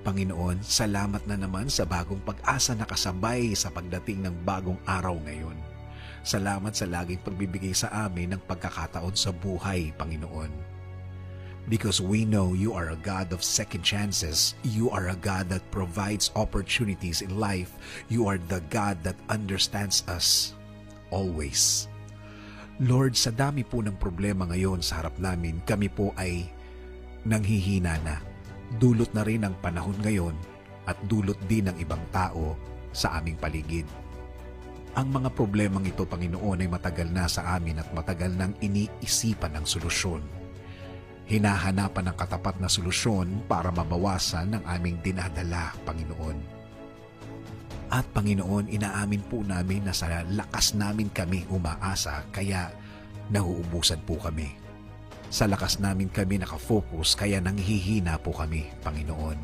Panginoon, salamat na naman sa bagong pag-asa na kasabay sa pagdating ng bagong araw ngayon. Salamat sa laging pagbibigay sa amin ng pagkakataon sa buhay, Panginoon. Because we know you are a God of second chances. You are a God that provides opportunities in life. You are the God that understands us always. Lord, sa dami po ng problema ngayon sa harap namin, kami po ay nanghihina na. Dulot na rin ang panahon ngayon at dulot din ng ibang tao sa aming paligid. Ang mga problemang ito, Panginoon, ay matagal na sa amin at matagal nang iniisipan ng solusyon. Hinahanapan ng katapat na solusyon para mabawasan ang aming dinadala, Panginoon. At Panginoon, inaamin po namin na sa lakas namin kami umaasa, kaya nauubusan po kami. Sa lakas namin kami nakafocus, kaya nanghihina po kami, Panginoon.